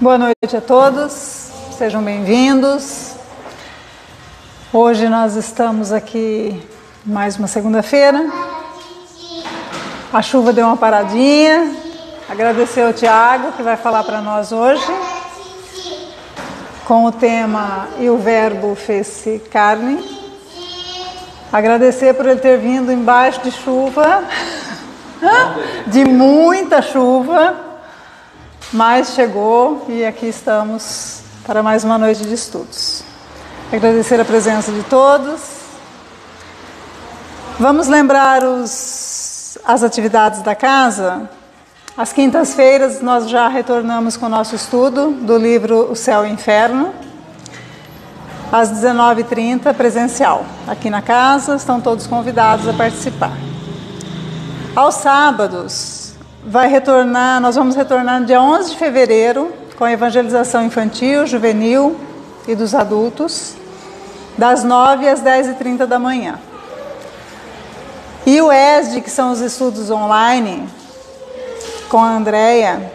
Boa noite a todos, sejam bem-vindos. Hoje nós estamos aqui mais uma segunda-feira. A chuva deu uma paradinha. Agradecer ao Tiago que vai falar para nós hoje com o tema "E o Verbo fez-se carne". Agradecer por ele ter vindo embaixo de chuva, de muita chuva. Mas chegou e aqui estamos para mais uma noite de estudos. Agradecer a presença de todos. Vamos lembrar as atividades da casa. Às quintas-feiras nós já retornamos com o nosso estudo do livro O Céu e o Inferno. Às 19h30, presencial. Aqui na casa, estão todos convidados a participar. Aos sábados, nós vamos retornar no dia 11 de fevereiro com a evangelização infantil, juvenil e dos adultos, das 9 às 10h30 da manhã. E o ESD, que são os estudos online, com a Andréia,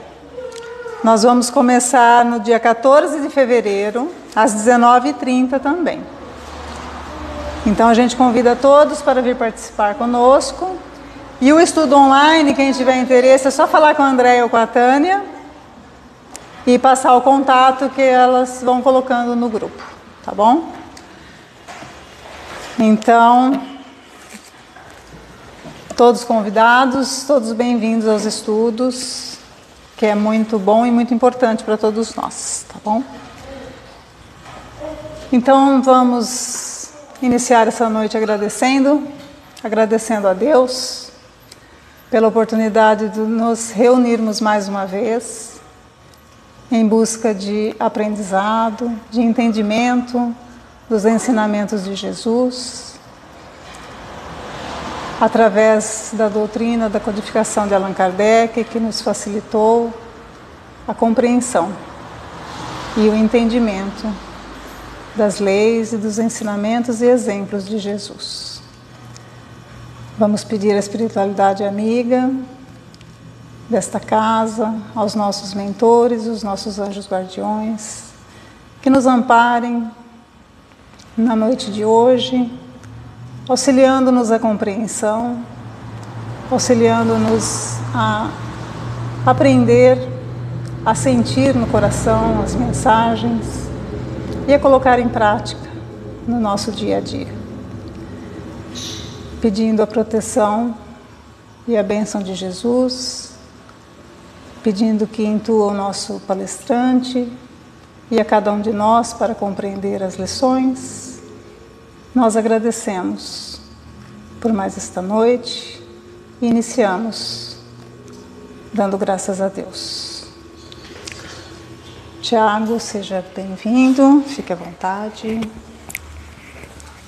nós vamos começar no dia 14 de fevereiro, às 19h30 também. Então a gente convida todos para vir participar conosco. E o estudo online, quem tiver interesse, é só falar com a Andréia ou com a Tânia e passar o contato que elas vão colocando no grupo, tá bom? Então, todos convidados, todos bem-vindos aos estudos, que é muito bom e muito importante para todos nós, tá bom? Então, vamos iniciar essa noite agradecendo a Deus pela oportunidade de nos reunirmos mais uma vez em busca de aprendizado, de entendimento dos ensinamentos de Jesus, através da doutrina da codificação de Allan Kardec, que nos facilitou a compreensão e o entendimento das leis e dos ensinamentos e exemplos de Jesus. Vamos pedir à espiritualidade amiga desta casa, aos nossos mentores, os nossos anjos guardiões, que nos amparem na noite de hoje, auxiliando-nos a compreensão, auxiliando-nos a aprender, a sentir no coração as mensagens e a colocar em prática no nosso dia a dia. Pedindo a proteção e a bênção de Jesus, pedindo que intua o nosso palestrante e a cada um de nós para compreender as lições. Nós agradecemos por mais esta noite e iniciamos dando graças a Deus. Tiago, seja bem-vindo, fique à vontade.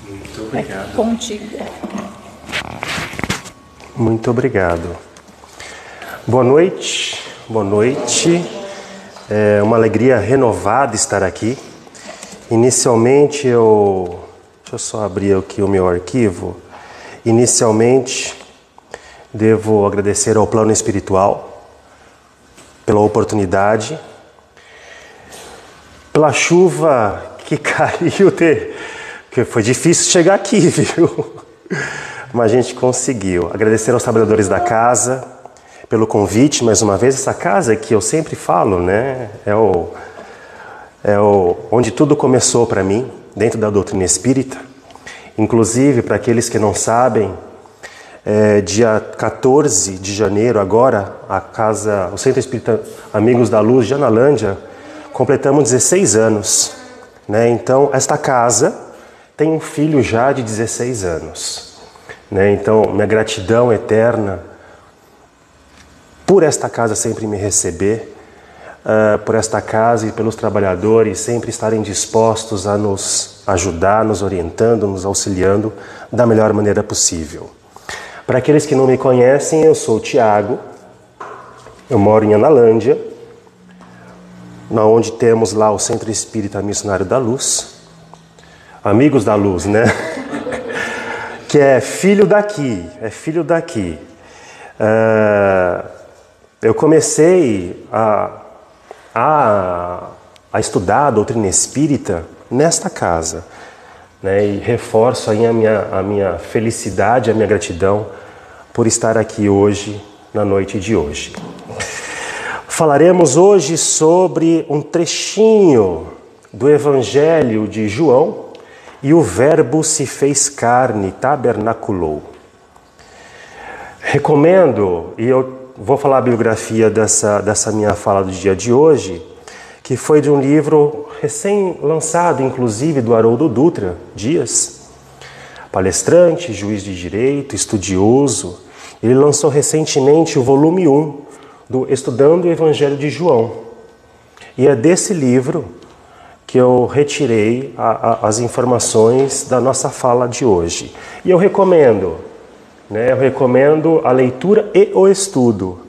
Muito obrigado. É contigo. Muito obrigado. Boa noite, boa noite. É uma alegria renovada estar aqui. Inicialmente deixa eu só abrir aqui o meu arquivo. Inicialmente, devo agradecer ao plano espiritual pela oportunidade, pela chuva que caiu, que foi difícil chegar aqui, viu? Mas a gente conseguiu. Agradecer aos trabalhadores da casa pelo convite, mais uma vez. Essa casa que eu sempre falo, né? Onde tudo começou para mim, dentro da doutrina espírita. Inclusive, para aqueles que não sabem, dia 14 de janeiro, agora, o Centro Espírita Amigos da Luz de Analândia, completamos 16 anos. Né? Então, esta casa tem um filho já de 16 anos. Né? Então, minha gratidão eterna por esta casa sempre me receber, por esta casa e pelos trabalhadores sempre estarem dispostos a nos ajudar, nos orientando, nos auxiliando da melhor maneira possível. Para aqueles que não me conhecem, eu sou o Tiago, eu moro em Analândia, onde temos lá o Centro Espírita Missionário da Luz, Amigos da Luz, né? Que é filho daqui. Eu comecei a a estudar a doutrina espírita nesta casa, né? E reforço aí a minha felicidade, a minha gratidão por estar aqui hoje, na noite de hoje. Falaremos hoje sobre um trechinho do Evangelho de João, e o Verbo se fez carne, tabernaculou. Recomendo, e eu vou falar a bibliografia dessa minha fala do dia de hoje, que foi de um livro recém-lançado, inclusive, do Haroldo Dutra Dias, palestrante, juiz de direito, estudioso. Ele lançou recentemente o volume 1 do Estudando o Evangelho de João. E é desse livro que eu retirei as informações da nossa fala de hoje. E eu recomendo, né? Eu recomendo a leitura e o estudo.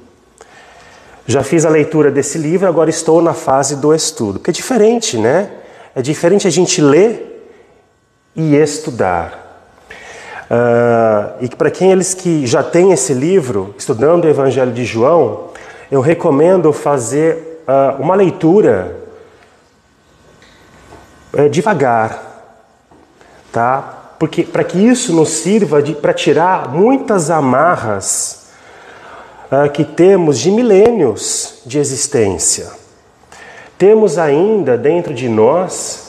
Já fiz a leitura desse livro, agora estou na fase do estudo. Porque é diferente, né? É diferente a gente ler e estudar. E para aqueles que já têm esse livro, Estudando o Evangelho de João, eu recomendo fazer uma leitura devagar, tá? Porque para que isso nos sirva para tirar muitas amarras que temos de milênios de existência. Temos ainda dentro de nós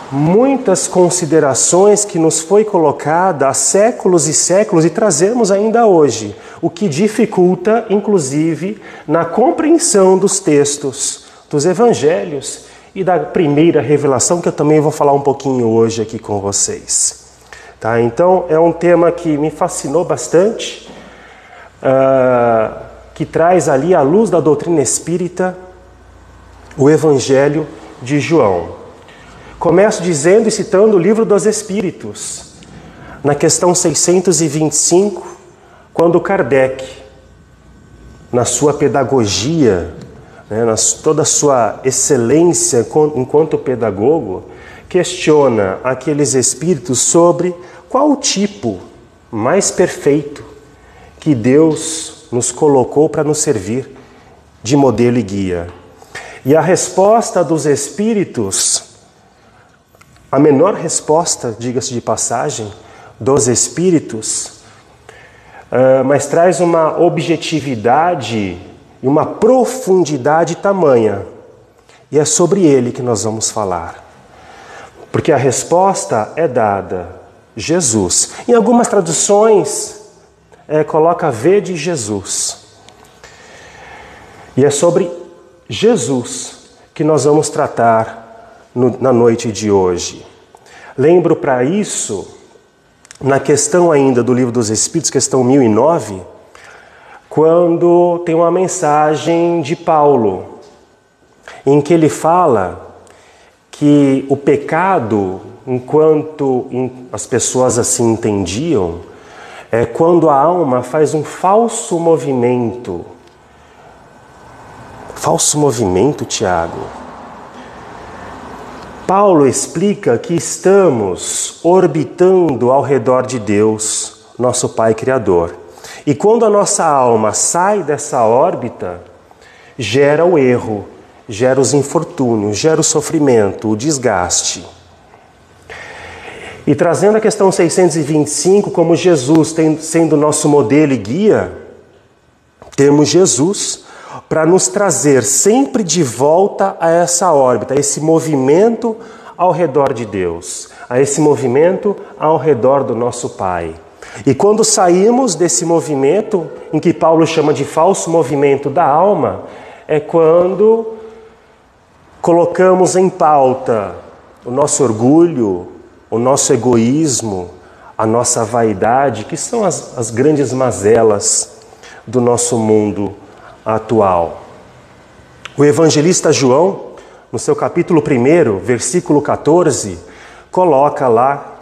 muitas considerações que nos foi colocada há séculos e séculos e trazemos ainda hoje, o que dificulta, inclusive, na compreensão dos textos, dos evangelhos e da primeira revelação, que eu também vou falar um pouquinho hoje aqui com vocês. Tá? Então, é um tema que me fascinou bastante, que traz ali, à luz da doutrina espírita, o Evangelho de João. Começo dizendo e citando o Livro dos Espíritos, na questão 625, quando Kardec, na sua pedagogia, né, toda a sua excelência enquanto pedagogo, questiona aqueles espíritos sobre qual o tipo mais perfeito que Deus nos colocou para nos servir de modelo e guia. E a resposta dos espíritos, a menor resposta, diga-se de passagem, dos espíritos, mas traz uma objetividade e uma profundidade tamanha. E é sobre ele que nós vamos falar. Porque a resposta é dada, Jesus. Em algumas traduções, coloca V de Jesus. E é sobre Jesus que nós vamos tratar na noite de hoje. Lembro para isso, na questão ainda do Livro dos Espíritos, questão 1009, quando tem uma mensagem de Paulo, em que ele fala que o pecado, enquanto as pessoas assim entendiam, é quando a alma faz um falso movimento. Falso movimento, Tiago? Paulo explica que estamos orbitando ao redor de Deus, nosso Pai Criador. E quando a nossa alma sai dessa órbita, gera o erro, gera os infortúnios, gera o sofrimento, o desgaste. E trazendo a questão 625, como Jesus sendo nosso modelo e guia, temos Jesus para nos trazer sempre de volta a essa órbita, a esse movimento ao redor de Deus, a esse movimento ao redor do nosso Pai. E quando saímos desse movimento, em que Paulo chama de falso movimento da alma, é quando colocamos em pauta o nosso orgulho, o nosso egoísmo, a nossa vaidade, que são as grandes mazelas do nosso mundo atual. O evangelista João, no seu capítulo 1, versículo 14, coloca lá: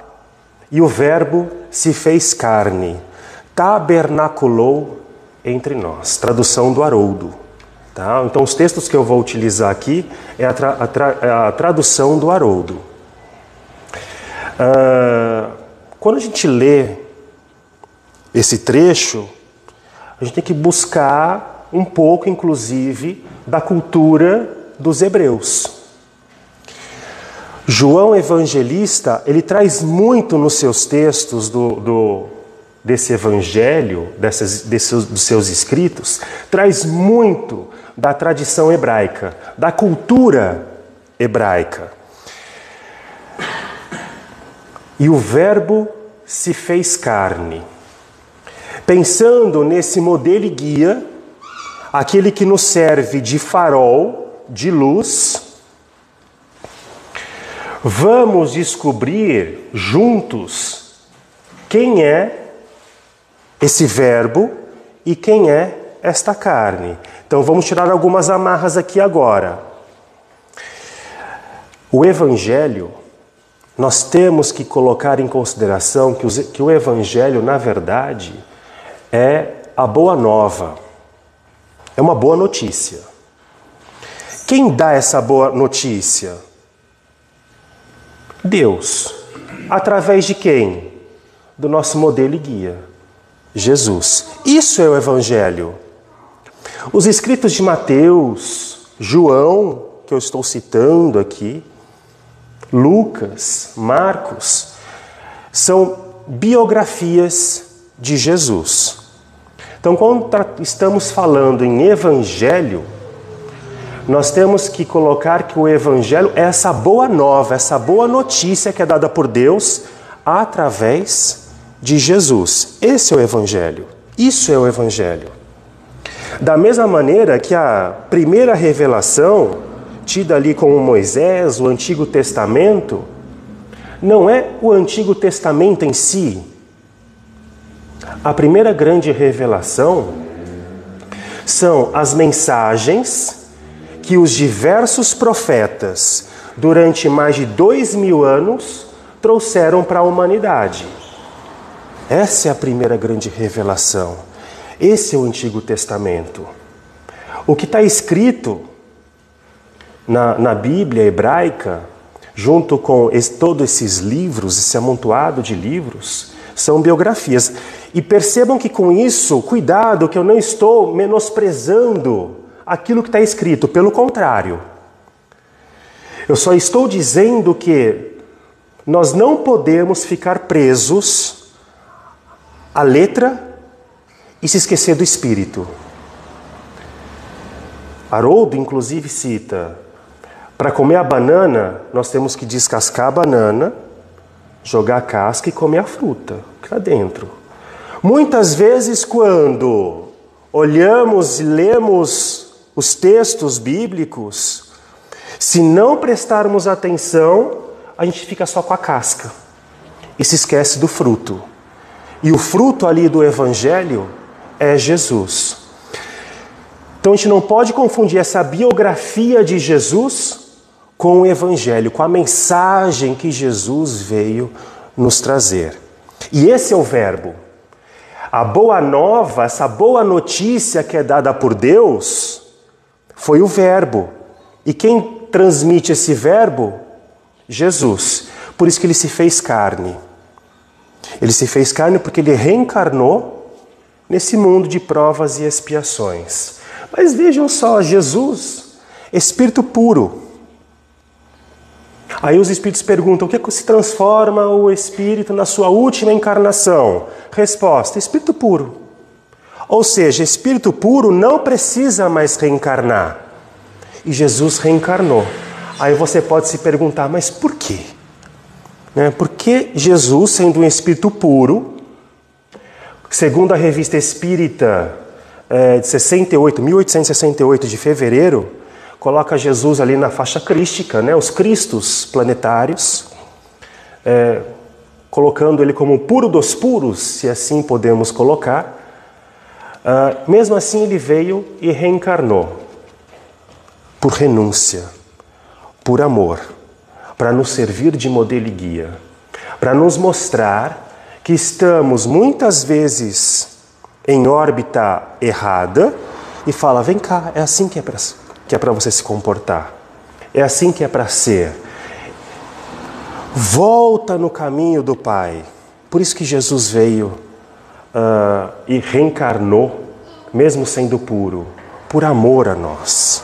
e o Verbo se fez carne, tabernaculou entre nós. Tradução do Haroldo. Tá? Então, os textos que eu vou utilizar aqui é a tradução do Haroldo. Quando a gente lê esse trecho, a gente tem que buscar um pouco, inclusive, da cultura dos hebreus. João Evangelista, ele traz muito nos seus textos desse evangelho, dos seus escritos, traz muito da tradição hebraica, da cultura hebraica. E o Verbo se fez carne. Pensando nesse modelo e guia, aquele que nos serve de farol, de luz, vamos descobrir juntos quem é esse verbo e quem é esta carne. Então vamos tirar algumas amarras aqui agora. O Evangelho, nós temos que colocar em consideração que o Evangelho, na verdade, é a boa nova. É uma boa notícia. Quem dá essa boa notícia? Deus. Através de quem? Do nosso modelo e guia, Jesus. Isso é o Evangelho. Os escritos de Mateus, João, que eu estou citando aqui, Lucas, Marcos, são biografias de Jesus. Então, quando estamos falando em Evangelho, nós temos que colocar que o Evangelho é essa boa nova, essa boa notícia que é dada por Deus através de Jesus. Esse é o Evangelho. Isso é o Evangelho. Da mesma maneira que a primeira revelação, tida ali como Moisés, o Antigo Testamento, não é o Antigo Testamento em si. A primeira grande revelação são as mensagens que os diversos profetas, durante mais de 2000 anos, trouxeram para a humanidade. Essa é a primeira grande revelação. Esse é o Antigo Testamento. O que está escrito na Bíblia hebraica, junto com todos esses livros, esse amontoado de livros, são biografias. E percebam que com isso, cuidado, que eu não estou menosprezando aquilo que está escrito, pelo contrário. Eu só estou dizendo que nós não podemos ficar presos à letra e se esquecer do espírito. Haroldo, inclusive, cita: para comer a banana, nós temos que descascar a banana, jogar a casca e comer a fruta, que está dentro. Muitas vezes, quando olhamos e lemos os textos bíblicos, se não prestarmos atenção, a gente fica só com a casca e se esquece do fruto. E o fruto ali do Evangelho é Jesus. Então a gente não pode confundir essa biografia de Jesus com o Evangelho, com a mensagem que Jesus veio nos trazer. E esse é o Verbo. A boa nova, essa boa notícia que é dada por Deus, foi o Verbo. E quem transmite esse Verbo? Jesus. Por isso que ele se fez carne. Ele se fez carne porque ele reencarnou nesse mundo de provas e expiações. Mas vejam só, Jesus, Espírito puro. Aí os Espíritos perguntam: o que é que se transforma o Espírito na sua última encarnação? Resposta: Espírito puro. Ou seja, Espírito puro não precisa mais reencarnar. E Jesus reencarnou. Aí você pode se perguntar: mas por quê? Por que Jesus, sendo um Espírito puro, segundo a Revista Espírita de 1868 de fevereiro, coloca Jesus ali na faixa crística, os Cristos planetários, colocando ele como o puro dos puros, se assim podemos colocar. Mesmo assim ele veio e reencarnou, por renúncia, por amor, para nos servir de modelo e guia, para nos mostrar que estamos muitas vezes em órbita errada e fala: vem cá, é assim que é para você se comportar, é assim que é para ser. Volta no caminho do Pai. Por isso que Jesus veio e reencarnou, mesmo sendo puro, por amor a nós.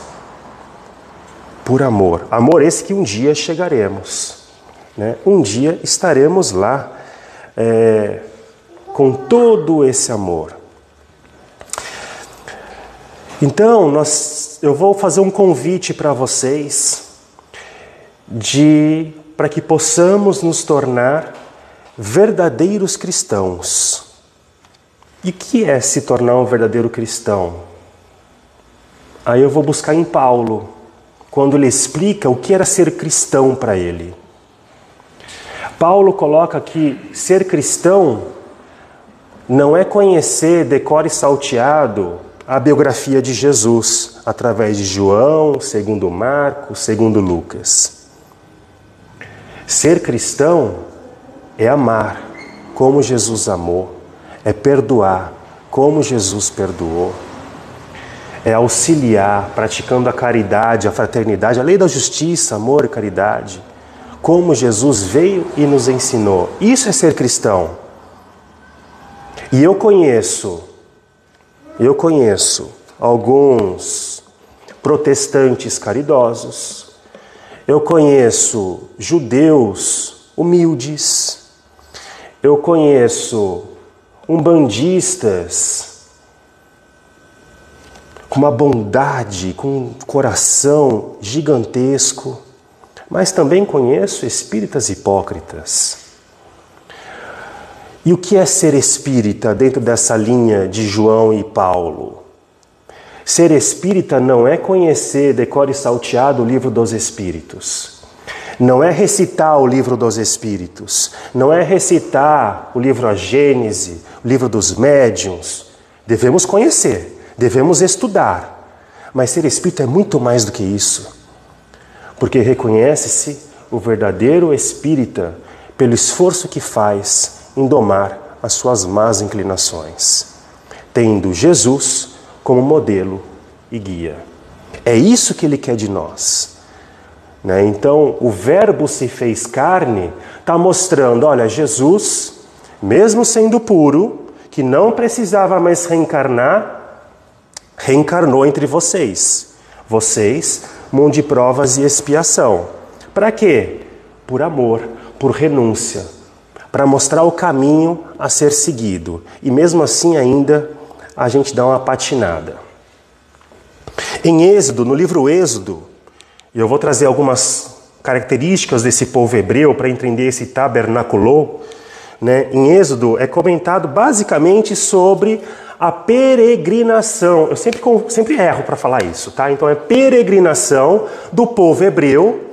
por amor. Amor esse que um dia chegaremos, né? Um dia estaremos lá com todo esse amor. Então, eu vou fazer um convite para vocês para que possamos nos tornar verdadeiros cristãos. E o que é se tornar um verdadeiro cristão? Aí eu vou buscar em Paulo, quando ele explica o que era ser cristão para ele. Paulo coloca que ser cristão não é conhecer de cor e salteado a biografia de Jesus, através de João, segundo Marcos, segundo Lucas. Ser cristão é amar como Jesus amou, é perdoar como Jesus perdoou, é auxiliar, praticando a caridade, a fraternidade, a lei da justiça, amor e caridade, como Jesus veio e nos ensinou. Isso é ser cristão. E eu conheço alguns protestantes caridosos, eu conheço judeus humildes, eu conheço umbandistas com uma bondade, com um coração gigantesco, mas também conheço espíritas hipócritas. E o que é ser espírita dentro dessa linha de João e Paulo? Ser espírita não é conhecer de cor e salteado o livro dos Espíritos. Não é recitar o livro dos Espíritos. Não é recitar o livro A Gênese, o livro dos Médiuns. Devemos conhecer, devemos estudar. Mas ser espírita é muito mais do que isso. Porque reconhece-se o verdadeiro espírita pelo esforço que faz em domar as suas más inclinações, tendo Jesus como modelo e guia. É isso que ele quer de nós, né? Então, o Verbo se fez carne está mostrando, olha, Jesus, mesmo sendo puro, que não precisava mais reencarnar, reencarnou entre vocês. Vocês, mão de provas e expiação. Para quê? Por amor, por renúncia, para mostrar o caminho a ser seguido. E mesmo assim ainda a gente dá uma patinada. Em Êxodo, no livro Êxodo, eu vou trazer algumas características desse povo hebreu para entender esse tabernáculo, né? Em Êxodo é comentado basicamente sobre a peregrinação. Eu sempre erro para falar isso, tá? Então é peregrinação do povo hebreu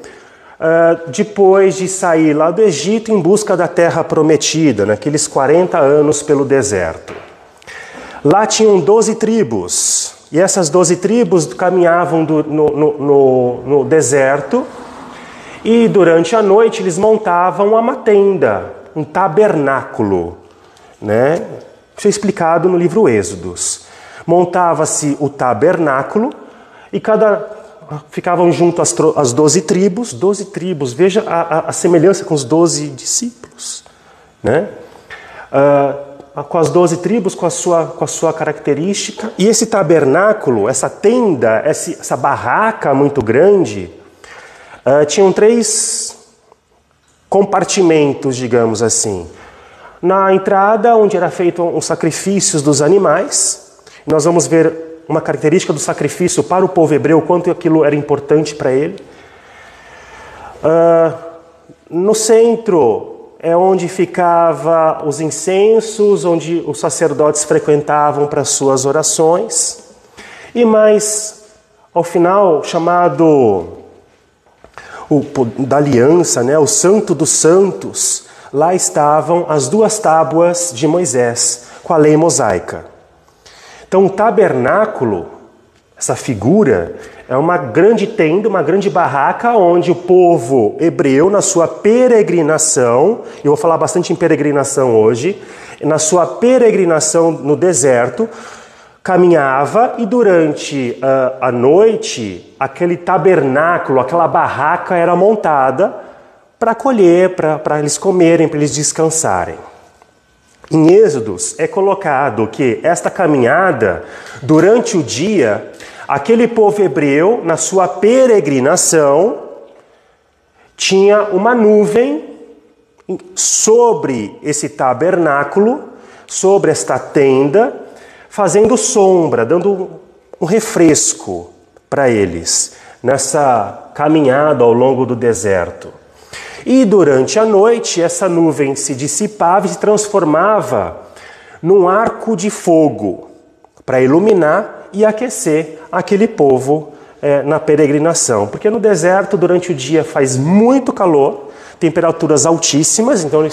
depois de sair lá do Egito em busca da terra prometida, naqueles 40 anos pelo deserto. Lá tinham 12 tribos, e essas 12 tribos caminhavam no deserto, e durante a noite eles montavam uma tenda, um tabernáculo, né? Isso é explicado no livro Êxodos. Montava-se o tabernáculo, e ficavam junto as 12 tribos, veja a semelhança com os 12 discípulos, né? Com as 12 tribos, com a sua característica. E esse tabernáculo, essa tenda, essa barraca muito grande, tinham 3 compartimentos, digamos assim. Na entrada, onde era feito os sacrifícios dos animais, nós vamos ver uma característica do sacrifício para o povo hebreu, quanto aquilo era importante para ele. No centro é onde ficava os incensos, onde os sacerdotes frequentavam para suas orações. E mais ao final, chamado da aliança, né, o Santo dos Santos, lá estavam as 2 tábuas de Moisés, com a lei mosaica. Então, o tabernáculo, essa figura, é uma grande tenda, uma grande barraca onde o povo hebreu, na sua peregrinação, eu vou falar bastante em peregrinação hoje, na sua peregrinação no deserto, caminhava e durante a noite, aquele tabernáculo, aquela barraca era montada para acolher, para eles comerem, para eles descansarem. Em Êxodos é colocado que esta caminhada, durante o dia, Aquele povo hebreu, na sua peregrinação, tinha uma nuvem sobre esse tabernáculo, sobre esta tenda, fazendo sombra, dando um refresco para eles, nessa caminhada ao longo do deserto. E durante a noite, essa nuvem se dissipava e se transformava num arco de fogo para iluminar e aquecer aquele povo na peregrinação. Porque no deserto, durante o dia, faz muito calor, temperaturas altíssimas, então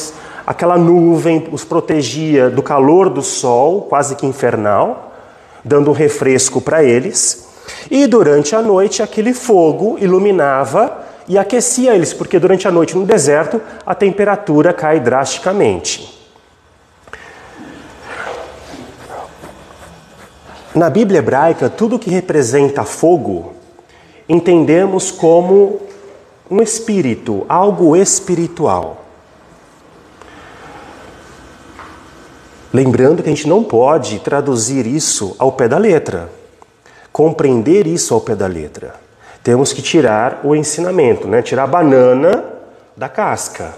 aquela nuvem os protegia do calor do sol, quase que infernal, dando um refresco para eles. E durante a noite, aquele fogo iluminava e aquecia eles, porque durante a noite no deserto a temperatura cai drasticamente. Na Bíblia hebraica, tudo que representa fogo, entendemos como um espírito, algo espiritual. Lembrando que a gente não pode traduzir isso ao pé da letra, compreender isso ao pé da letra. Temos que tirar o ensinamento, né? Tirar a banana da casca.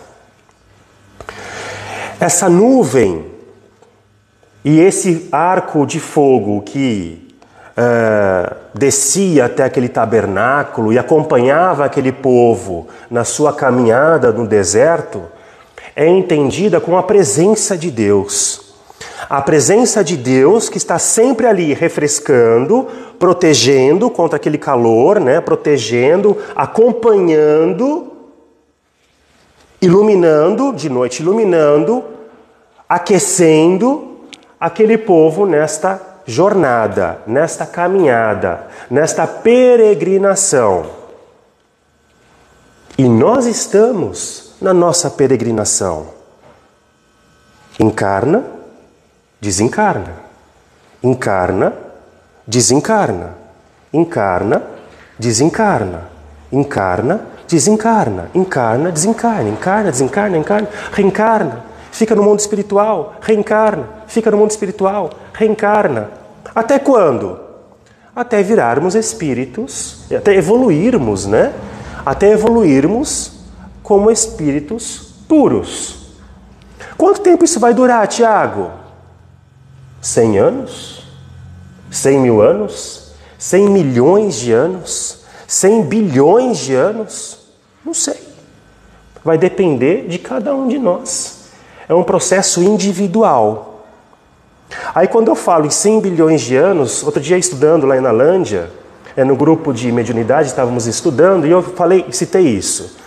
Essa nuvem e esse arco de fogo que descia até aquele tabernáculo e acompanhava aquele povo na sua caminhada no deserto, é entendida como a presença de Deus. A presença de Deus que está sempre ali refrescando, protegendo contra aquele calor, né? Protegendo, acompanhando, iluminando, de noite iluminando, aquecendo aquele povo nesta jornada, nesta caminhada, nesta peregrinação. E nós estamos na nossa peregrinação. Encarna, desencarna. Encarna, desencarna. Encarna, desencarna. Encarna, desencarna. Encarna, desencarna. Encarna, desencarna, encarna. Reencarna. Fica no mundo espiritual. Reencarna. Fica no mundo espiritual. Reencarna. Até quando? Até virarmos espíritos, até evoluirmos, né? Até evoluirmos como espíritos puros. Quanto tempo isso vai durar, Tiago? 100 anos? 100 mil anos? 100 milhões de anos? 100 bilhões de anos? Não sei. Vai depender de cada um de nós. É um processo individual. Aí quando eu falo em 100 bilhões de anos, outro dia estudando lá em Nalândia, no grupo de mediunidade estávamos estudando e eu citei isso.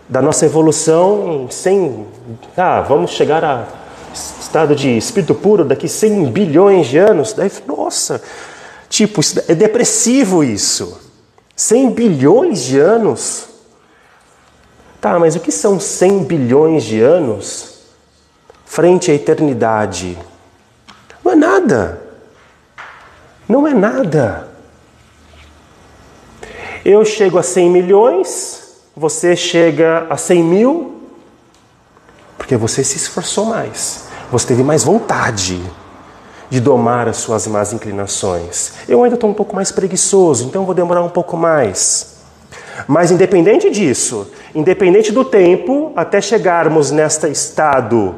Da nossa evolução em 100... vamos chegar a estado de espírito puro daqui 100 bilhões de anos. Daí, nossa, é depressivo isso. 100 bilhões de anos? Tá, mas o que são 100 bilhões de anos frente à eternidade? Não é nada. Não é nada. Eu chego a 100 milhões, você chega a 100 mil, porque você se esforçou mais. Você teve mais vontade de domar as suas más inclinações. Eu ainda estou um pouco mais preguiçoso, então vou demorar um pouco mais. Mas independente disso, independente do tempo, até chegarmos neste estado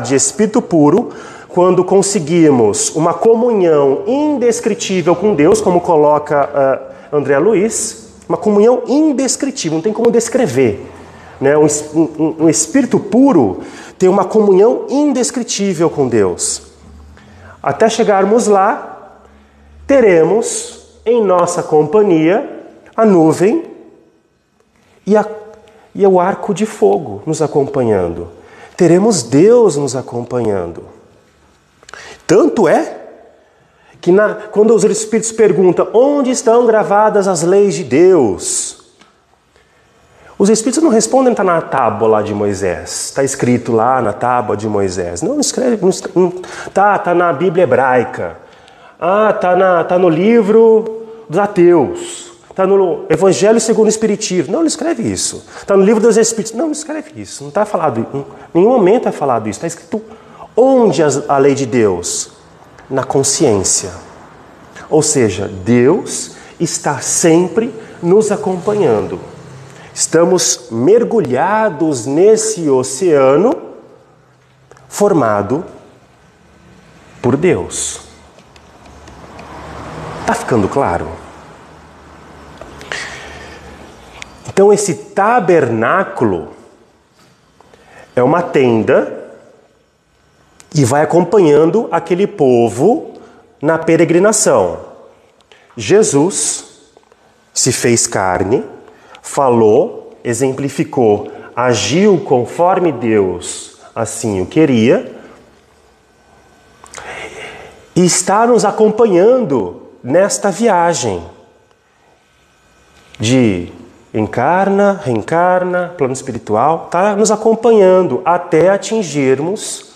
de espírito puro, quando conseguimos uma comunhão indescritível com Deus, como coloca André Luiz, uma comunhão indescritível, não tem como descrever. Né? Um espírito puro tem uma comunhão indescritível com Deus. Até chegarmos lá, teremos em nossa companhia a nuvem e o arco de fogo nos acompanhando. Teremos Deus nos acompanhando. Tanto é que quando os espíritos perguntam onde estão gravadas as leis de Deus, os espíritos não respondem, está na tábua lá de Moisés, está escrito lá na tábua de Moisés. Não escreve, está na Bíblia hebraica, está no livro dos ateus, está no Evangelho segundo o Espiritismo. Não escreve isso. Está no livro dos Espíritos. Não escreve isso. Não está falado, em nenhum momento é falado isso. Está escrito onde a lei de Deus? Na consciência. Ou seja, Deus está sempre nos acompanhando. Estamos mergulhados nesse oceano formado por Deus. Está ficando claro? Então esse tabernáculo é uma tenda e vai acompanhando aquele povo na peregrinação. Jesus se fez carne, falou, exemplificou, agiu conforme Deus assim o queria e está nos acompanhando nesta viagem de encarna, reencarna, plano espiritual, está nos acompanhando até atingirmos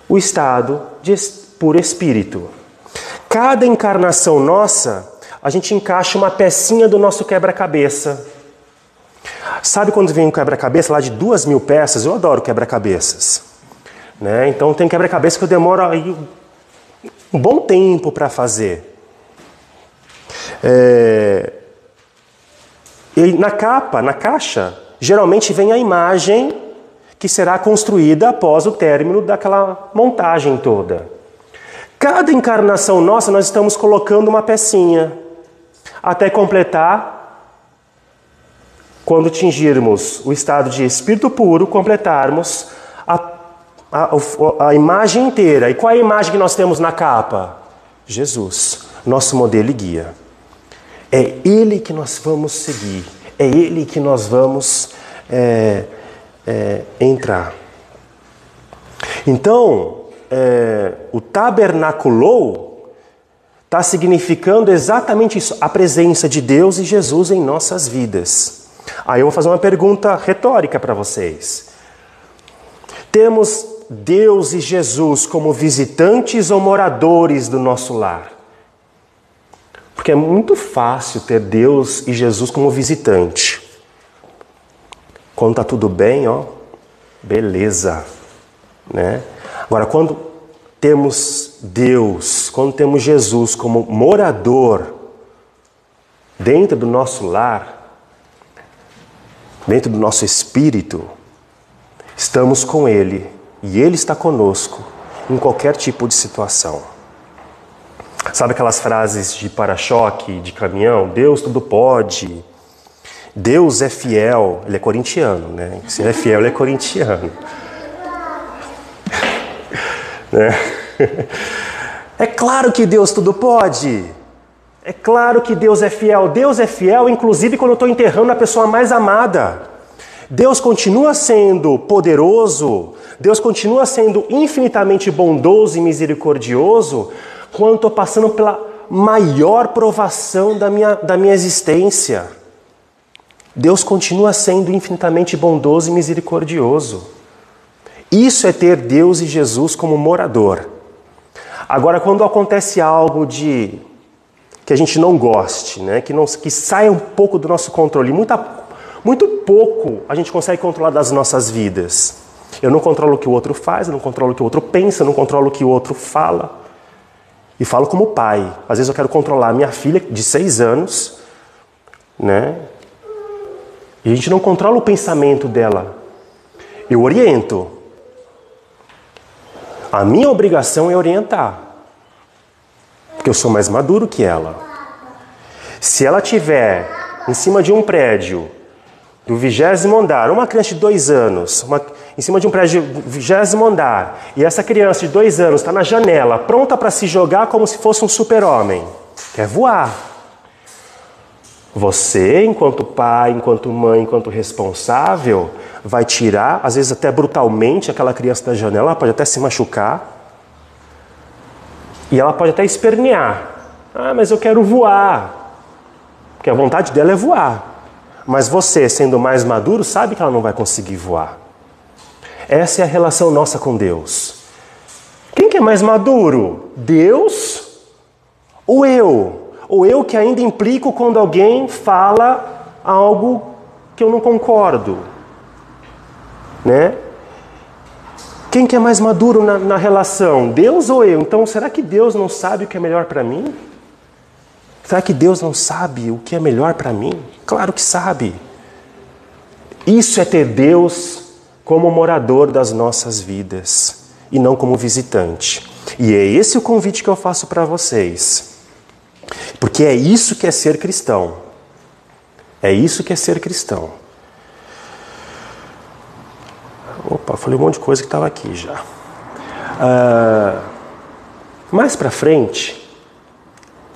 o estado de puro espírito. Cada encarnação nossa, a gente encaixa uma pecinha do nosso quebra-cabeça. Sabe quando vem um quebra-cabeça lá de 2.000 peças? Eu adoro quebra-cabeças. Né? Então tem quebra-cabeça que eu demoro aí um bom tempo para fazer. E na caixa, geralmente vem a imagem que será construída após o término daquela montagem toda. Cada encarnação nossa, nós estamos colocando uma pecinha, até completar, quando atingirmos o estado de espírito puro, completarmos a imagem inteira. E qual é a imagem que nós temos na capa? Jesus, nosso modelo e guia. É Ele que nós vamos seguir, é Ele que nós vamos entrar. Então, o tabernaculou está significando exatamente isso, a presença de Deus e Jesus em nossas vidas. Aí eu vou fazer uma pergunta retórica para vocês. Temos Deus e Jesus como visitantes ou moradores do nosso lar? Porque é muito fácil ter Deus e Jesus como visitante. Quando está tudo bem, ó, beleza, né? Agora, quando temos Deus, quando temos Jesus como morador dentro do nosso lar, dentro do nosso espírito, estamos com Ele e Ele está conosco em qualquer tipo de situação. Sabe aquelas frases de para-choque, de caminhão? Deus tudo pode. Deus é fiel. Ele é corintiano, né? Se ele é fiel, ele é corintiano. Né? É claro que Deus tudo pode. É claro que Deus é fiel. Deus é fiel, inclusive quando eu estou enterrando a pessoa mais amada. Deus continua sendo poderoso. Deus continua sendo infinitamente bondoso e misericordioso quando estou passando pela maior provação da minha existência. Deus continua sendo infinitamente bondoso e misericordioso. Isso é ter Deus e Jesus como morador. Agora, quando acontece algo que a gente não goste, né? que saia um pouco do nosso controle, muito pouco a gente consegue controlar das nossas vidas. Eu não controlo o que o outro faz, eu não controlo o que o outro pensa, eu não controlo o que o outro fala. E falo como pai. Às vezes eu quero controlar a minha filha de 6 anos, né? E a gente não controla o pensamento dela. Eu oriento. A minha obrigação é orientar. Porque eu sou mais maduro que ela. Se ela estiver em cima de um prédio do 20º andar, uma criança de 2 anos, em cima de um prédio do 20º andar, e essa criança de 2 anos está na janela, pronta para se jogar como se fosse um super-homem, quer voar. Você, enquanto pai, enquanto mãe, enquanto responsável, vai tirar, às vezes até brutalmente, aquela criança da janela, ela pode até se machucar, e ela pode até espernear. Ah, mas eu quero voar. Porque a vontade dela é voar. Mas você, sendo mais maduro, sabe que ela não vai conseguir voar. Essa é a relação nossa com Deus. Quem que é mais maduro? Deus ou eu? Ou eu que ainda implico quando alguém fala algo que eu não concordo? Né? Quem que é mais maduro na relação? Deus ou eu? Então, será que Deus não sabe o que é melhor para mim? Será que Deus não sabe o que é melhor para mim? Claro que sabe. Isso é ter Deus como morador das nossas vidas e não como visitante. E é esse o convite que eu faço para vocês. Porque é isso que é ser cristão. É isso que é ser cristão. Opa, falei um monte de coisa que estava aqui já. Mais para frente,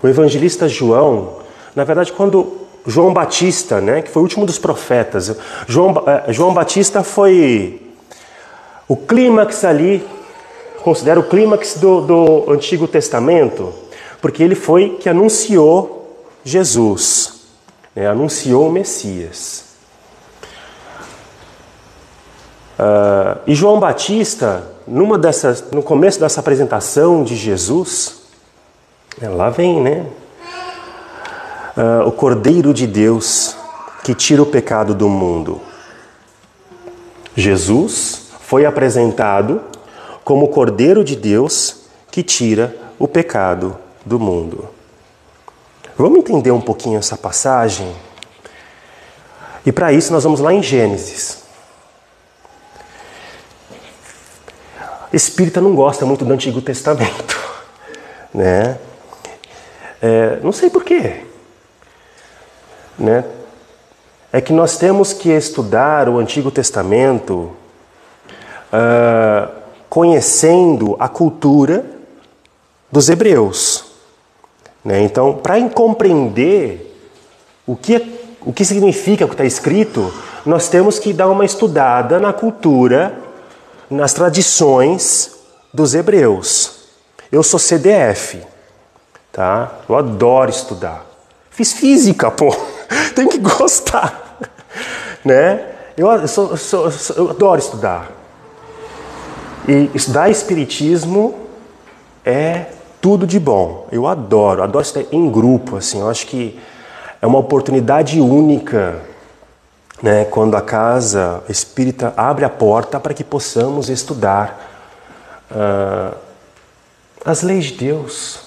o evangelista João, na verdade, quando João Batista, né, que foi o último dos profetas, João Batista foi o clímax ali, considera o clímax do Antigo Testamento, porque ele foi que anunciou Jesus, né, anunciou o Messias. E João Batista, no começo dessa apresentação de Jesus, lá vem, né? O Cordeiro de Deus que tira o pecado do mundo. Jesus foi apresentado como o Cordeiro de Deus que tira o pecado do mundo. Vamos entender um pouquinho essa passagem? E para isso nós vamos lá em Gênesis. Espírita não gosta muito do Antigo Testamento, né? Não sei porquê, né? É que nós temos que estudar o Antigo Testamento conhecendo a cultura dos hebreus, né? Então, para compreender o que significa o que está escrito, nós temos que dar uma estudada na cultura, nas tradições dos hebreus. Eu sou CDF, tá? Eu adoro estudar. Fiz física, pô. Tem que gostar, né? Eu adoro estudar. E estudar espiritismo é tudo de bom. Eu adoro estudar em grupo, assim. Eu acho que é uma oportunidade única, né, quando a casa espírita abre a porta para que possamos estudar as leis de Deus.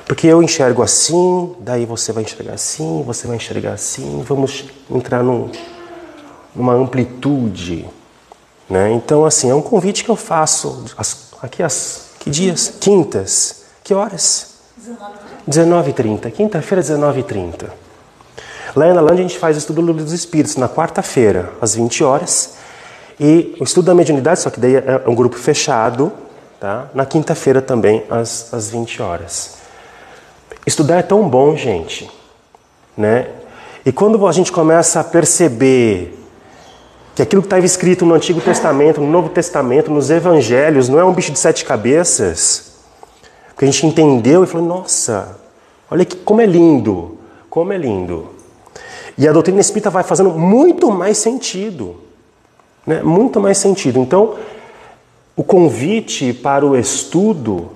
Porque eu enxergo assim, daí você vai enxergar assim, você vai enxergar assim, vamos entrar numa amplitude, né? Então, assim, é um convite que eu faço que dias? Quintas. Que horas? 19h30. Quinta-feira, 19h30. Lá em Analândia a gente faz o estudo do Livro dos Espíritos, na quarta-feira, às 20 horas. E o estudo da mediunidade, só que daí é um grupo fechado, tá? Na quinta-feira também, às 20 horas. Estudar é tão bom, gente, né? E quando a gente começa a perceber que aquilo que estava escrito no Antigo Testamento, no Novo Testamento, nos Evangelhos, não é um bicho de 7 cabeças, porque a gente entendeu e falou, nossa, olha como é lindo, como é lindo. E a doutrina espírita vai fazendo muito mais sentido, né? Muito mais sentido. Então, o convite para o estudo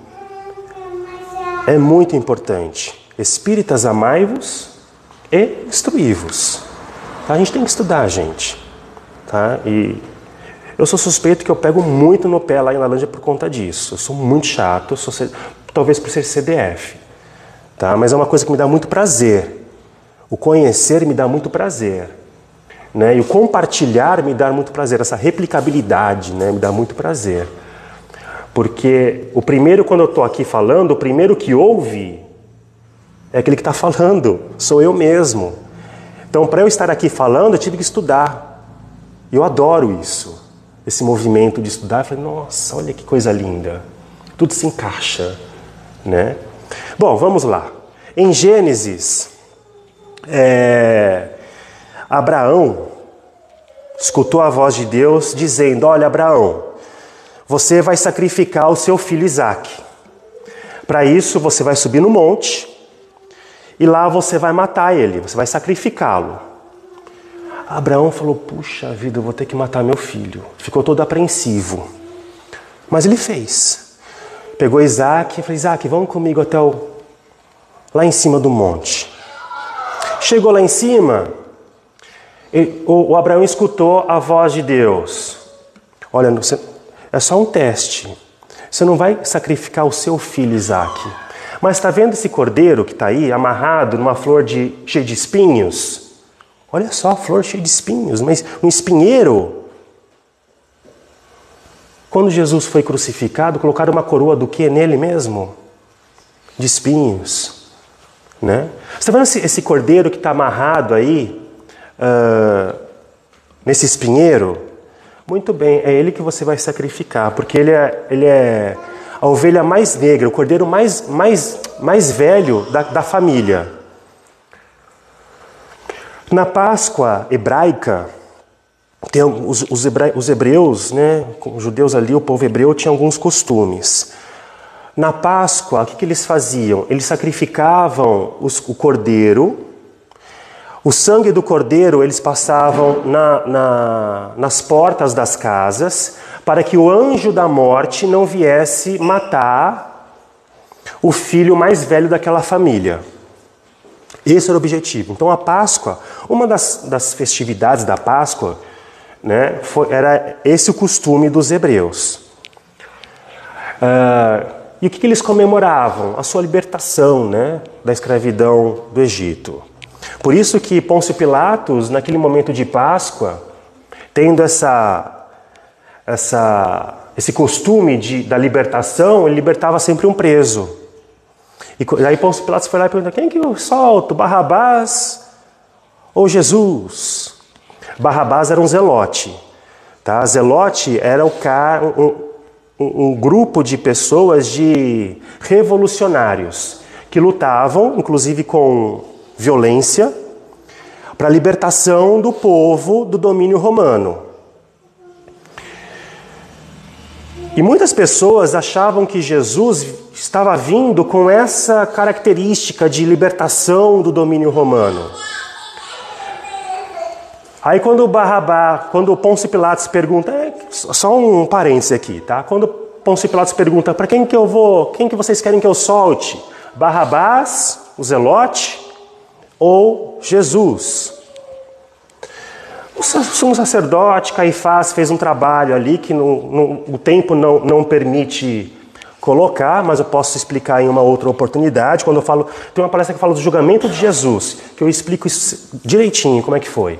é muito importante. Espíritas, amai-vos e instruí-vos. Tá? A gente tem que estudar, gente. Tá? E eu sou suspeito que eu pego muito no pé lá em Analândia por conta disso. Eu sou muito chato, talvez por ser CDF. Tá? Mas é uma coisa que me dá muito prazer. O conhecer me dá muito prazer. Né? E o compartilhar me dá muito prazer. Essa replicabilidade, né, me dá muito prazer. Porque o primeiro, quando eu estou aqui falando, o primeiro que ouve é aquele que está falando, sou eu mesmo. Então, para eu estar aqui falando, eu tive que estudar. E eu adoro isso, esse movimento de estudar. Eu falei, nossa, olha que coisa linda. Tudo se encaixa, né? Bom, vamos lá. Em Gênesis, Abraão escutou a voz de Deus dizendo, olha, Abraão, você vai sacrificar o seu filho Isaque. Para isso, você vai subir no monte e lá você vai matar ele, você vai sacrificá-lo. Abraão falou, puxa vida, eu vou ter que matar meu filho. Ficou todo apreensivo. Mas ele fez. Pegou Isaque e falou, Isaque, vamos comigo até lá em cima do monte. Chegou lá em cima, o Abraão escutou a voz de Deus. Olha, é só um teste. Você não vai sacrificar o seu filho Isaque. Mas está vendo esse cordeiro que está aí, amarrado numa flor cheia de espinhos? Olha só, a flor cheia de espinhos, mas um espinheiro. Quando Jesus foi crucificado, colocaram uma coroa do que nele mesmo? De espinhos. Né? Você está vendo esse cordeiro que está amarrado aí, nesse espinheiro? Muito bem, é ele que você vai sacrificar, porque ele é a ovelha mais negra, o cordeiro mais velho da família. Na Páscoa hebraica, tem os hebreus, né, os judeus ali, o povo hebreu tinha alguns costumes. Na Páscoa, o que eles faziam? Eles sacrificavam o cordeiro. O sangue do cordeiro eles passavam nas portas das casas para que o anjo da morte não viesse matar o filho mais velho daquela família. Esse era o objetivo. Então a Páscoa, uma das festividades da Páscoa, né, era esse o costume dos hebreus. E o que eles comemoravam? A sua libertação, né, da escravidão do Egito. Por isso que Pôncio Pilatos, naquele momento de Páscoa, tendo esse costume da libertação, ele libertava sempre um preso. E aí Pôncio Pilatos foi lá e perguntou: quem que eu solto, Barrabás ou Jesus? Barrabás era um zelote. Tá? Zelote era um grupo de pessoas, de revolucionários, que lutavam, inclusive com violência, para a libertação do povo do domínio romano. E muitas pessoas achavam que Jesus estava vindo com essa característica de libertação do domínio romano. Aí quando o Pôncio Pilatos pergunta, só um parêntese aqui, tá? Quando Pôncio Pilatos pergunta, para quem que vocês querem que eu solte? Barrabás, o zelote, ou Jesus? O sumo sacerdote Caifás fez um trabalho ali que o tempo não permite colocar, mas eu posso explicar em uma outra oportunidade. Quando eu falo, tem uma palestra que fala do julgamento de Jesus, que eu explico direitinho como é que foi.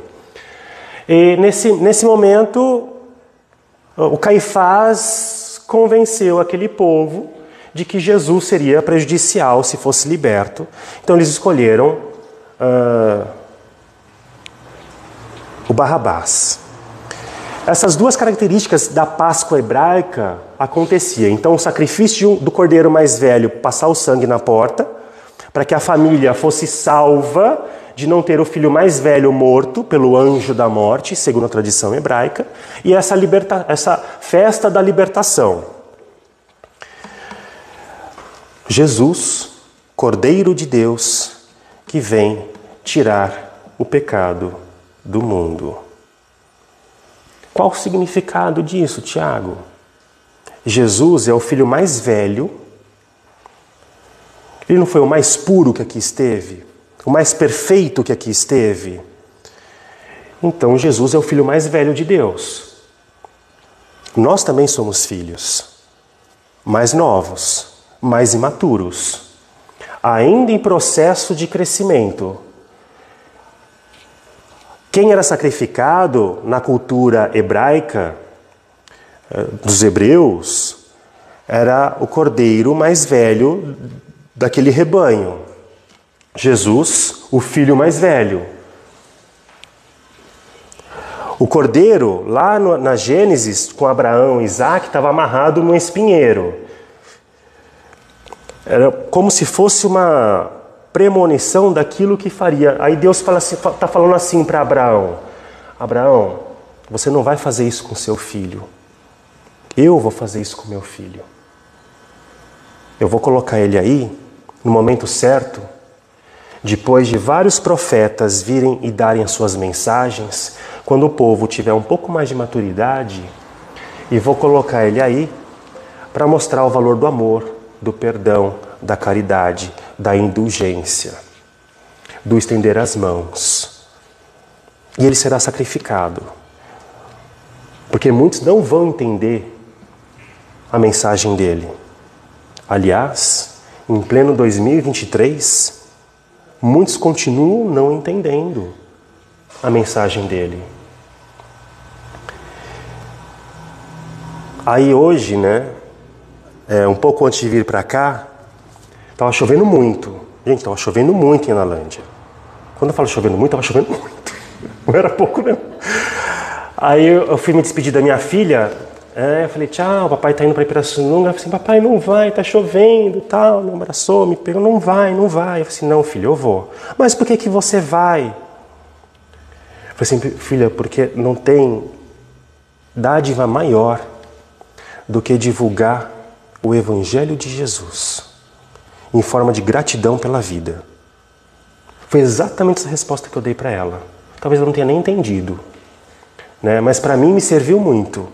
E nesse momento, o Caifás convenceu aquele povo de que Jesus seria prejudicial se fosse liberto. Então eles escolheram o Barrabás. Essas duas características da Páscoa hebraica aconteciam. Então o sacrifício do cordeiro mais velho, passar o sangue na porta, para que a família fosse salva de não ter o filho mais velho morto pelo anjo da morte, segundo a tradição hebraica, e essa festa da libertação. Jesus, Cordeiro de Deus, que vem tirar o pecado do mundo. Qual o significado disso, Tiago? Jesus é o filho mais velho. Ele não foi o mais puro que aqui esteve? O mais perfeito que aqui esteve? Então Jesus é o filho mais velho de Deus. Nós também somos filhos, mais novos, mais imaturos, ainda em processo de crescimento. Quem era sacrificado na cultura hebraica dos hebreus era o cordeiro mais velho daquele rebanho. Jesus, o filho mais velho. O cordeiro, lá na Gênesis, com Abraão e Isaque, estava amarrado num espinheiro. Era como se fosse uma premonição daquilo que faria. Aí Deus está falando assim para Abraão: Abraão, você não vai fazer isso com seu filho. Eu vou fazer isso com meu filho. Eu vou colocar ele aí, no momento certo, depois de vários profetas virem e darem as suas mensagens, quando o povo tiver um pouco mais de maturidade, e vou colocar ele aí para mostrar o valor do amor, do perdão, da caridade, da indulgência, do estender as mãos. E ele será sacrificado. Porque muitos não vão entender a mensagem dele. Aliás, em pleno 2023, muitos continuam não entendendo a mensagem dele. Aí hoje, né, um pouco antes de vir para cá, estava chovendo muito. Gente, estava chovendo muito em Analândia. Quando eu falo chovendo muito, estava chovendo muito. Não era pouco, não. Aí eu fui me despedir da minha filha. Eu falei, tchau, papai tá indo para Pirassununga. Eu falei assim, papai, não vai, tá chovendo, tal. Me abraçou, me pegou, não vai. Eu falei assim, não, filho, eu vou. Mas por que você vai? Eu falei assim, filha, porque não tem dádiva maior do que divulgar o Evangelho de Jesus em forma de gratidão pela vida. Foi exatamente essa resposta que eu dei para ela. Talvez eu não tenha nem entendido, né? Mas para mim me serviu muito.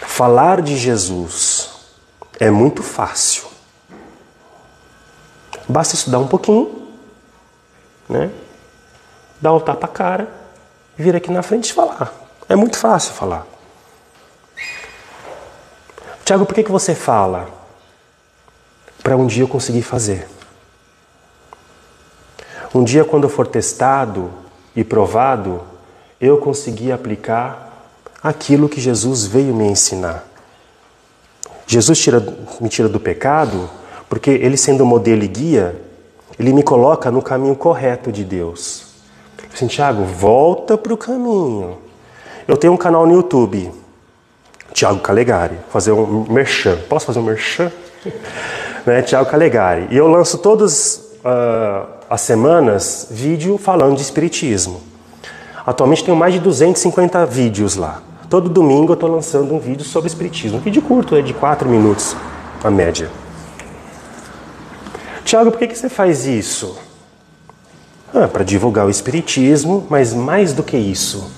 Falar de Jesus é muito fácil. Basta estudar um pouquinho, né? Dar um tapa à cara, vir aqui na frente e falar. É muito fácil falar. Tiago, por que você fala? Para um dia eu conseguir fazer. Um dia, quando eu for testado e provado, eu conseguir aplicar aquilo que Jesus veio me ensinar. Jesus me tira do pecado, porque ele, sendo modelo e guia, ele me coloca no caminho correto de Deus. Assim, Tiago, volta para o caminho. Eu tenho um canal no YouTube, Tiago Calegari, fazer um merchan. Posso fazer um merchan? Né, Tiago Calegari. E eu lanço todas as semanas vídeo falando de espiritismo. Atualmente tenho mais de 250 vídeos lá. Todo domingo eu estou lançando um vídeo sobre espiritismo. Um vídeo curto, de 4 minutos, a média. Tiago, por que você faz isso? Para divulgar o espiritismo, mas mais do que isso,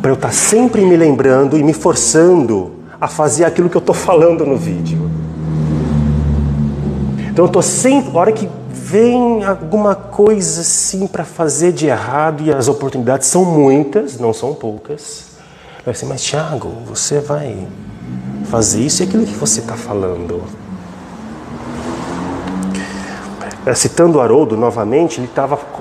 para eu estar sempre me lembrando e me forçando a fazer aquilo que eu estou falando no vídeo. Então eu estou sempre, a hora que vem alguma coisa assim para fazer de errado, e as oportunidades são muitas, não são poucas, vai ser, mas Tiago, você vai fazer isso e aquilo que você está falando. Citando o Haroldo novamente,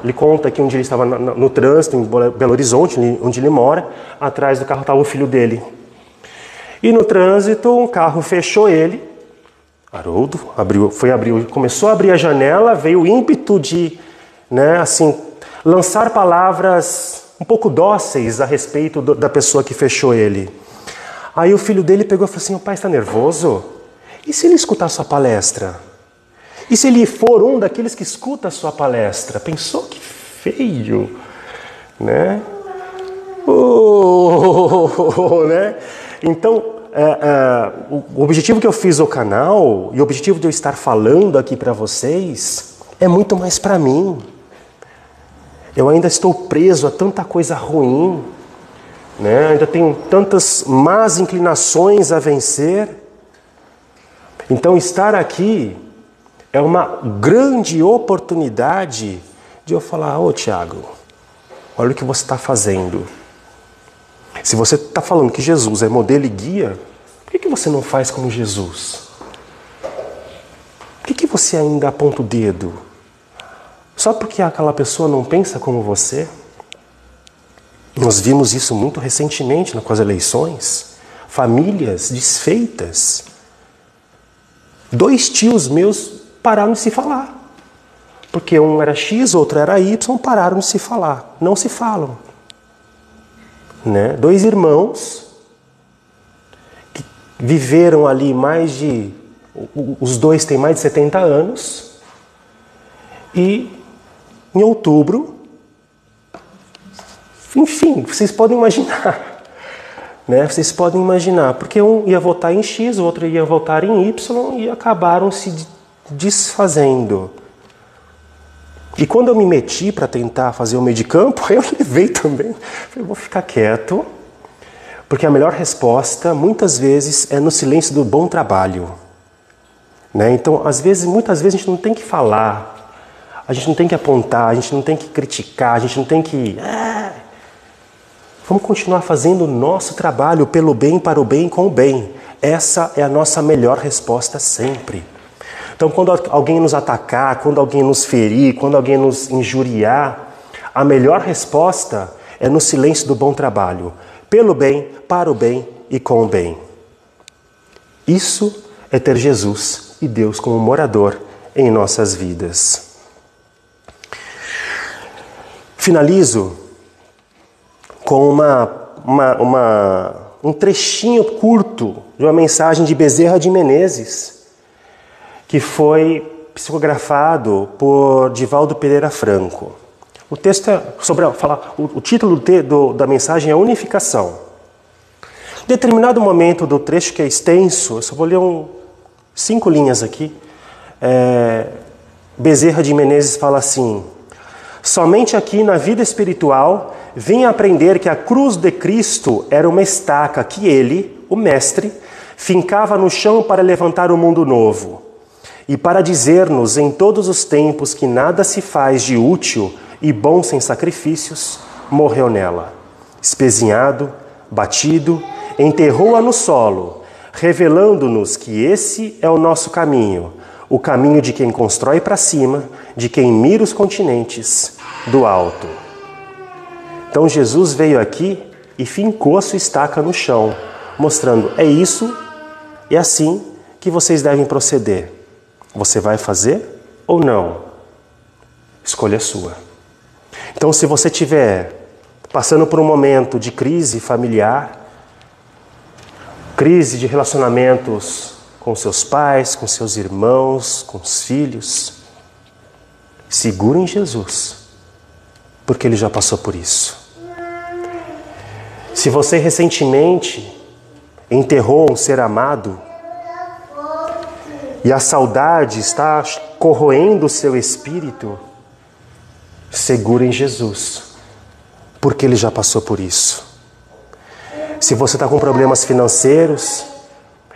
ele conta que um dia ele estava no trânsito em Belo Horizonte, onde ele mora. Atrás do carro estava o filho dele. E no trânsito, um carro fechou ele. Haroldo começou a abrir a janela, veio o ímpeto de, lançar palavras um pouco dóceis a respeito da pessoa que fechou ele. Aí o filho dele pegou e falou assim, o pai está nervoso? E se ele escutar a sua palestra? E se ele for um daqueles que escuta a sua palestra? Pensou que feio, né? Né? Então, o objetivo que eu fiz ao canal e o objetivo de eu estar falando aqui para vocês é muito mais para mim. Eu ainda estou preso a tanta coisa ruim, né? Ainda tenho tantas más inclinações a vencer. Então, estar aqui é uma grande oportunidade de eu falar, Tiago, olha o que você está fazendo. Se você está falando que Jesus é modelo e guia, por que você não faz como Jesus? Por que você ainda aponta o dedo? Só porque aquela pessoa não pensa como você? Nós vimos isso muito recentemente com as eleições. Famílias desfeitas. 2 tios meus pararam de se falar. Porque um era X, outro era Y, pararam de se falar. Não se falam. Né? 2 irmãos que viveram ali os 2 têm mais de 70 anos. E em outubro, enfim, vocês podem imaginar. Né? Vocês podem imaginar. Porque um ia votar em X, o outro ia votar em Y e acabaram se desfazendo. E quando eu me meti para tentar fazer o meio de campo, eu levei também. Eu vou ficar quieto, porque a melhor resposta, muitas vezes, é no silêncio do bom trabalho. Né? Então, muitas vezes, a gente não tem que falar, a gente não tem que apontar, a gente não tem que criticar, a gente não tem que Vamos continuar fazendo o nosso trabalho pelo bem, para o bem, com o bem. Essa é a nossa melhor resposta sempre. Então, quando alguém nos atacar, quando alguém nos ferir, quando alguém nos injuriar, a melhor resposta é no silêncio do bom trabalho, pelo bem, para o bem e com o bem. Isso é ter Jesus e Deus como morador em nossas vidas. Finalizo com um trechinho curto de uma mensagem de Bezerra de Menezes, que foi psicografado por Divaldo Pereira Franco. O texto é o título da mensagem é Unificação. Em determinado momento do trecho, que é extenso, eu só vou ler 5 linhas aqui. Bezerra de Menezes fala assim: somente aqui na vida espiritual vim aprender que a cruz de Cristo era uma estaca que ele, o mestre, fincava no chão para levantar o mundo novo e para dizer-nos em todos os tempos que nada se faz de útil e bom sem sacrifícios, morreu nela. Espezinhado, batido, enterrou-a no solo, revelando-nos que esse é o nosso caminho, o caminho de quem constrói para cima, de quem mira os continentes do alto. Então Jesus veio aqui e fincou a sua estaca no chão, mostrando, é isso e é assim que vocês devem proceder. Você vai fazer ou não? Escolha sua. Então, se você estiver passando por um momento de crise familiar, crise de relacionamentos com seus pais, com seus irmãos, com os filhos, segura em Jesus, porque Ele já passou por isso. Se você recentemente enterrou um ser amado e a saudade está corroendo o seu espírito, segura em Jesus, porque Ele já passou por isso. Se você está com problemas financeiros,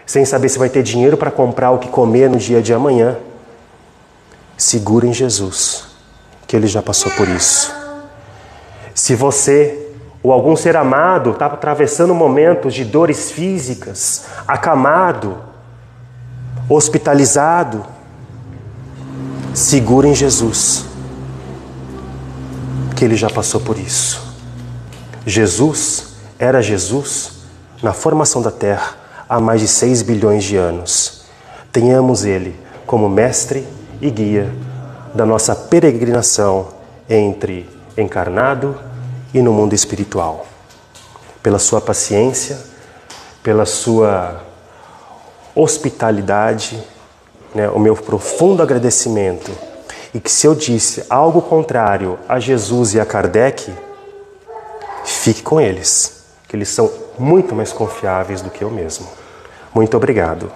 sem saber se vai ter dinheiro para comprar o que comer no dia de amanhã, segura em Jesus, que Ele já passou por isso. Se você ou algum ser amado está atravessando momentos de dores físicas, acamado, hospitalizado, segura em Jesus, que Ele já passou por isso. Jesus era Jesus na formação da Terra há mais de 6 bilhões de anos. Tenhamos Ele como mestre e guia da nossa peregrinação entre encarnado e no mundo espiritual. Pela sua paciência, pela sua hospitalidade, o meu profundo agradecimento. E que se eu disse algo contrário a Jesus e a Kardec, fique com eles, que eles são muito mais confiáveis do que eu mesmo. Muito obrigado.